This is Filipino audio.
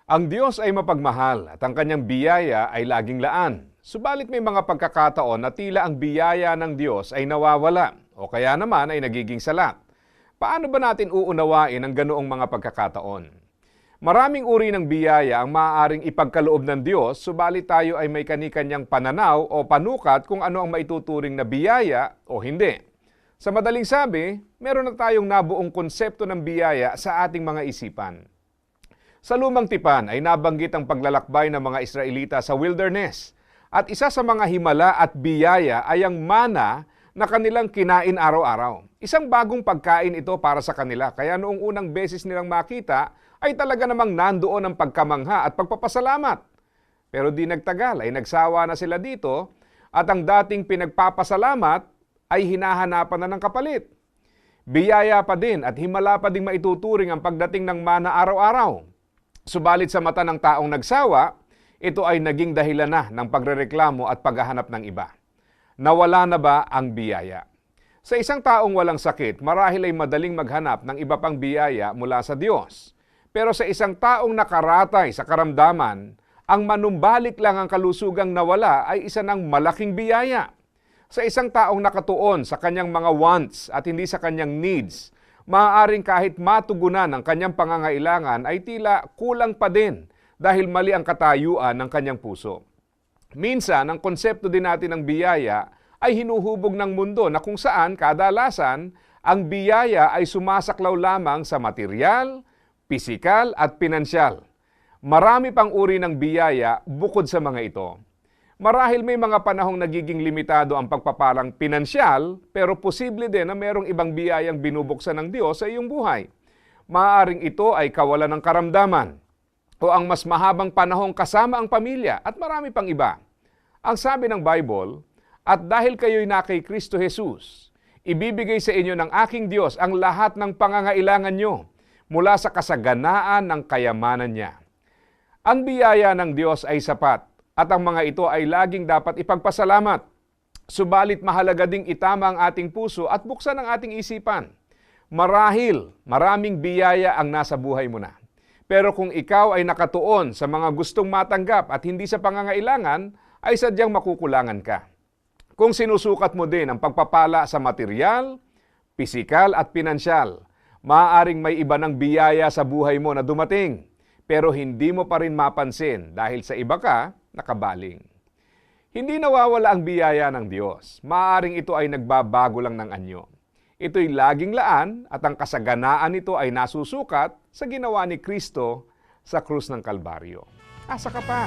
Ang Diyos ay mapagmahal at ang kanyang biyaya ay laging laan. Subalit may mga pagkakataon na tila ang biyaya ng Diyos ay nawawala o kaya naman ay nagiging salat. Paano ba natin uunawain ang ganoong mga pagkakataon? Maraming uri ng biyaya ang maaaring ipagkaloob ng Diyos, subalit tayo ay may kani-kanyang pananaw o panukat kung ano ang maituturing na biyaya o hindi. Sa madaling sabi, meron na tayong nabuong konsepto ng biyaya sa ating mga isipan. Sa Lumang Tipan ay nabanggit ang paglalakbay ng mga Israelita sa wilderness. At isa sa mga himala at biyaya ay ang mana na kanilang kinain araw-araw. Isang bagong pagkain ito para sa kanila, kaya noong unang beses nilang makita ay talaga namang nandoon ang pagkamangha at pagpapasalamat. Pero di nagtagal ay nagsawa na sila dito at ang dating pinagpapasalamat ay hinahanapan na ng kapalit. Biyaya pa din at himala pa ding maituturing ang pagdating ng mana araw-araw. Subalit sa mata ng taong nagsawa, ito ay naging dahilan na ng pagrereklamo at paghahanap ng iba. Nawala na ba ang biyaya? Sa isang taong walang sakit, marahil ay madaling maghanap ng iba pang biyaya mula sa Diyos. Pero sa isang taong nakaratay sa karamdaman, ang manumbalik lang ang kalusugang nawala ay isa ng malaking biyaya. Sa isang taong nakatuon sa kanyang mga wants at hindi sa kanyang needs, maaaring kahit matugunan ang kanyang pangangailangan ay tila kulang pa din dahil mali ang katayuan ng kanyang puso. Minsan, ang konsepto din natin ng biyaya ay hinuhubog ng mundo na kung saan kadalasan ang biyaya ay sumasaklaw lamang sa material, pisikal at pinansyal. Marami pang uri ng biyaya bukod sa mga ito. Marahil may mga panahong nagiging limitado ang pagpapalang pinansyal, pero posible din na merong ibang biyayang binubuksan ng Diyos sa iyong buhay. Maaaring ito ay kawalan ng karamdaman, o ang mas mahabang panahong kasama ang pamilya, at marami pang iba. Ang sabi ng Bible, "At dahil kayo'y na kay Kristo Jesus, ibibigay sa inyo ng aking Diyos ang lahat ng pangangailangan nyo mula sa kasaganaan ng kayamanan niya." Ang biyaya ng Diyos ay sapat, at ang mga ito ay laging dapat ipagpasalamat. Subalit mahalaga ding itama ang ating puso at buksan ang ating isipan. Marahil, maraming biyaya ang nasa buhay mo na. Pero kung ikaw ay nakatuon sa mga gustong matanggap at hindi sa pangangailangan, ay sadyang makukulangan ka. Kung sinusukat mo din ang pagpapala sa material, pisikal at pinansyal, maaaring may iba ng biyaya sa buhay mo na dumating, pero hindi mo pa rin mapansin dahil sa iba ka nakabaling. Hindi nawawala ang biyaya ng Diyos. Maaaring ito ay nagbabago lang ng anyo. Ito'y laging laan at ang kasaganaan nito ay nasusukat sa ginawa ni Kristo sa krus ng Kalbaryo. Asa ka pa?